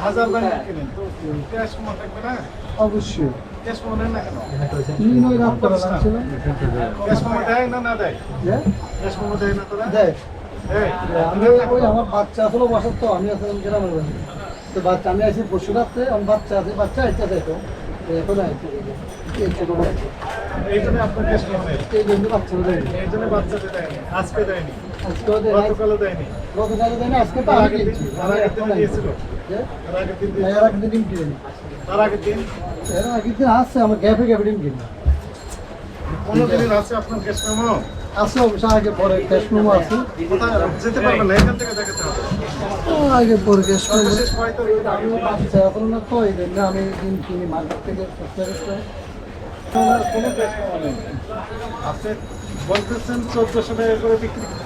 হাজার ব্যাংক কিনেন তো ক্যাশ মনে থাকবে না? অবশ্যই ক্যাশ মনে না কেন? ক্যাশ মনে দেয় না না দেয়? ক্যাশ মনে দেয় না তোরা? দেয়। এই, আমি ওই আমার বাচ্চা আসলে বসার তো আমি আসলে গ্রামের বাড়ি। তো বাচ্চা আমি আছি পরশু রাত্রে, আমার বাচ্চা আছে, বাচ্চা আইতে দেখো এখন আইতে এই ছোট বাচ্চা এই জন্য আপনার ক্যাশ মনে এই জন্য বাচ্চারা দেয়নি, এই জন্য বাচ্চাদের দেয়নি, আজকে দেয়নি, আজকেও দেয় নাই, গতকালও দেয়নি, গতকালও দেয় না, আজকে তো তার আমি আগের দিন কিনছি। তার আগের দিন দিয়েছিল, যে তার আগের দিন না, দিয়েছিল, এর আগের দিন কিনি, তার আগের দিন এর আগের দিন আসছে আমার গ্যাপে গ্যাপে ডিম কিনি 15 দিনের আছে আপনার ক্যাশ মেমো। আসছে অবশ্য আগে পরে ক্যাশ মেমো আছে, কোথায় যেতে পারবেন না, এখান থেকে দেখাতে হবে। আগে পরে ক্যাশ মেমো সর্বশেষ পয়সা দিতে হবে। আমি বাচ্চা এখন না তো এই জন্য আমি ডিম কিনি মার্কেট থেকে সস্তা সস্তা। কোনো ক্যাশ মেমো নেই। আপনি বলতেছেন 1400 টাকা করে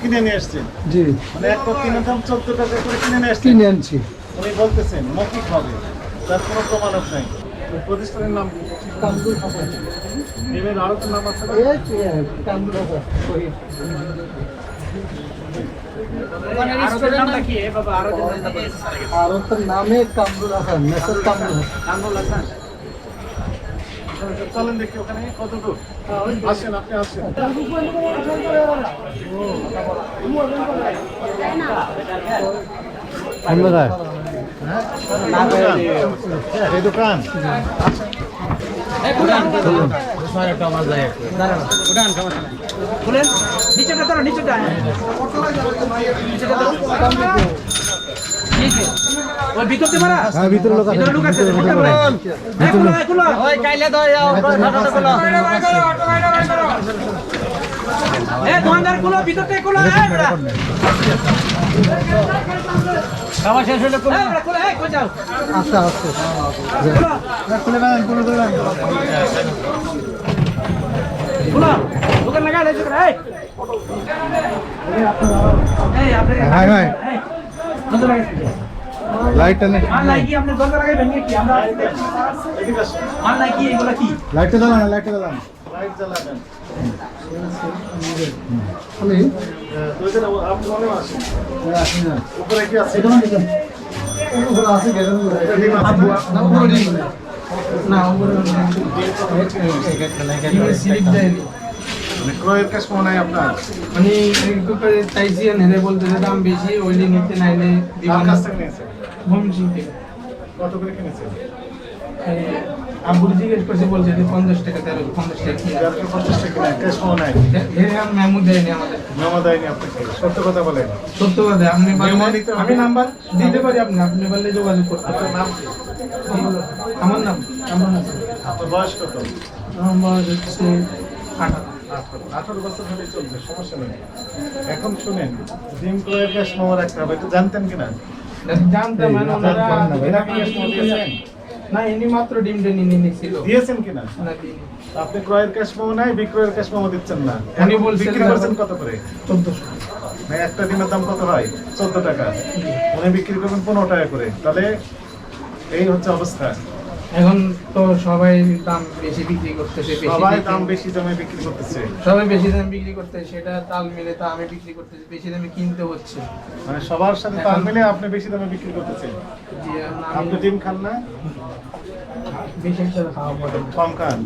কিনে নিয়ে আসছেন, জি মানে একটা কিনে দাম 14 টাকা করে কিনে নিয়ে আসছেন। কিনে আনছি। উনি বলতেছেন মৌখিক হবে, তার কোনো প্রমাণক নাই। ওই প্রতিষ্ঠানের নাম কি? কামরুল হাসান, এবার আরো তো নাম আছে না? এই কামরুল হাসান শহীদ। আর ওর নামে কামরুল হাসান, মেসের কামরুল হাসান। চলেন দেখি ওখানে কত দূর। আসেন, আপনি আসেন। এই দোকান ভিতরে লোক আছে, আচ্ছা আচ্ছা খুলে দেন, খুলে দেন। হাই হাই লাইটটা নেই, লাইটটা জ্বালান, লাইটটা জ্বালান, লাইট জ্বালাবেন। আমি দুইজন আপনি মনে আসেন। আসি না, উপরে কি আছে? এটা আছে গেলেন না স্লিপ দেয়নি, মানে ক্রয়ের ক্যাশ মনে হয় আপনার। মানে চাইছি নেলে বলতে যে দাম বেশি ওইলি নিতে নাইলে কার কাছ থেকে নিয়েছেন? ময়মনসিং থেকে কত করে কিনেছেন? আব্বুর জিজ্ঞেস করছে বলছে যে 50 টাকা 50 টাকা কিনা 50 টাকা কিনে ক্যাশ মনে হয়। মেমো দেয়নি আমাদের, মেমো দেয়নি আপনাকে, সত্য কথা বলেন। সত্য কথা আপনি মেমো বললে দিতে হবে। আমি নাম্বার দিতে পারি, আপনি বললে যোগাযোগ করতে আপনার পারেন। নাম কি? আমার নাম কামরুল হাসান, আপনার বয়স কত? আমার বয়স হচ্ছে 18। 18 বছর ধরে চলছে, সমস্যা নেই। এখন শুনেন, ডিম ক্রয়ের ক্যাশ মেমো রাখতে হবে, এটা জানতেন কিনা? জানতাম মানে ওনারা এটা কি ক্যাশ মেমো দিয়েছেন? না ইনি মাত্র ডিমটা নিয়ে নিয়েছিল দিয়েছেন কিনা? না দিইনি। আপনি ক্রয়ের ক্যাশ মেমো নাই, বিক্রয়ের ক্যাশ মেমো দিচ্ছেন না। উনি এখন বলছেন বিক্রি করছেন কত করে? 1400 মানে একটা ডিমের দাম কত হয়? 14 টাকা। উনি বিক্রি করবেন 15 টাকা করে, তাহলে এই হচ্ছে অবস্থা। এখন তো সবাই দাম বেশি বিক্রি করতেছে, সবাই দাম বেশি দামে বিক্রি করতেছে, সবাই বেশি দামে বিক্রি করতেছে, সেটা তাল মিলে তো আমি বিক্রি করতেছি, বেশি দামে কিনতে হচ্ছে। মানে সবার সাথে তাল মিলে আপনি বেশি দামে বিক্রি করতেছেন। যে আপনি আমি ডিম খান না? বেশি হিসাবে খাওয়া পড়ে না। কম খান।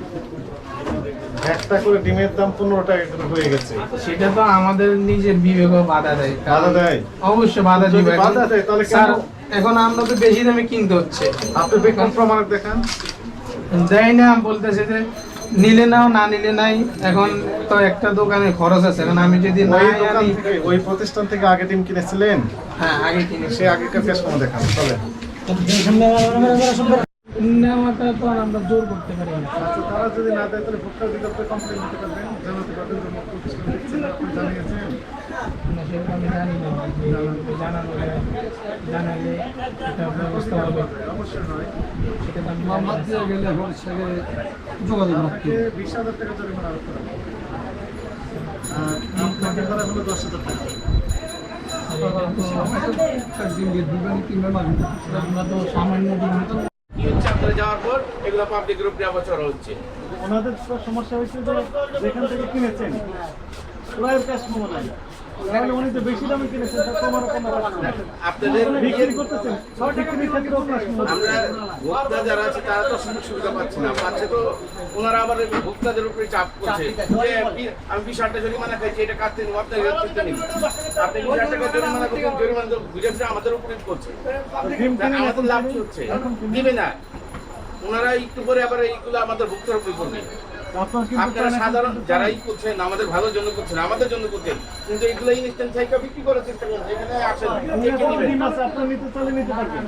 একটা করে ডিমের দাম 15 টাকা করে হয়ে গেছে। সেটা তো আমাদের নিজের বিবেকও বাধা দেয়। বাধা দেয়? অবশ্যই বাধা যদি দিবে। বাধা দেয়, তাহলে কেন? স্যার, এখন আমরা তো বেশি দামে কিনতে হচ্ছে, আপনি বিক্রম প্রমাণক দেখান। দেয় না, বলতেছে যে নিলে নাও, না নিলে নাই। এখন তো একটা দোকানে খরচ আছে, এখন আমি যদি না ওই দোকান আনি, থেকে, ওই প্রতিষ্ঠান থেকে আগে ডিম কিনেছিলেন, হ্যাঁ আগে কিনে সে আগেকার ক্যাশ মেমো দেখান। চলে নেওয়াটা তো আর আমরা জোর করতে পারি না। আচ্ছা, তারা যদি না দেয় তাহলে ভোক্তা অধিদপ্তরে কমপ্লেইন দিতে পারবেন, জানাতে পারবেন যে মুখ প্রতিষ্ঠান দিচ্ছে না, আপনি জানিয়েছেন। না, সেটা আমি জানি না, জানালে একটা ব্যবস্থা হবে, অবশ্যই নয়। সেটা তো আমি জানি মামলা না। দিয়ে গেলে এখন সেখানে যোগাযোগ রাখতে হবে। 20,000 টাকা জরিমানা আরোপ করা হবে। আর আপনাকে তারা হলো 10,000 টাকা। একদিন গিয়ে দুবেন কিনবে মানুষ আমরা তো সামান্য দিন যাওয়ার পর এগুলো পাবলিক গ্রুপ দেওয়া বছর হচ্ছে। ওনাদের তো সমস্যা হয়েছে যে যেখান থেকে কিনেছেন ক্রয়ের ক্যাশ মেমো নাই, তাহলে উনি তো বেশি দামে কিনেছেন, তা তো আমারও কোনো রাখা নাই। আপনাদের বিক্রি করতেছেন, সব বিক্রির ক্ষেত্রেও না শুনুন। আমরা ভোক্তা যারা আছে তারা তো সুযোগ সুবিধা পাচ্ছে না, পাচ্ছে তো ওনারা আবার এই ভোক্তাদের উপরে চাপ করছে যে আমি 20,000 টাকা জরিমানা খাইছি, এটা কাটতে নিব, আপনার করতে নিব, আপনি 20,000 টাকা জরিমানা করছেন, জরিমানা তো বুঝে আমাদের উপরে করছে, আমাদের লাভ কি হচ্ছে? দিবে না ওনারা, একটু করে আবার এইগুলো আমাদের ভোক্তার উপরে করবে। আপনার কিন্তু আপনারা সাধারণ যারাই করছেন আমাদের ভালোর জন্য করছেন, আমাদের জন্য করছেন, কিন্তু এগুলো ইনস্ট্যান্ট থেকে বিক্রি করার চেষ্টা করছেন, এখানে আসেন উনি দেখে কোনো নিবেন। ডিম আছে, আপনার নিতে চাইলে নিতে পারবেন।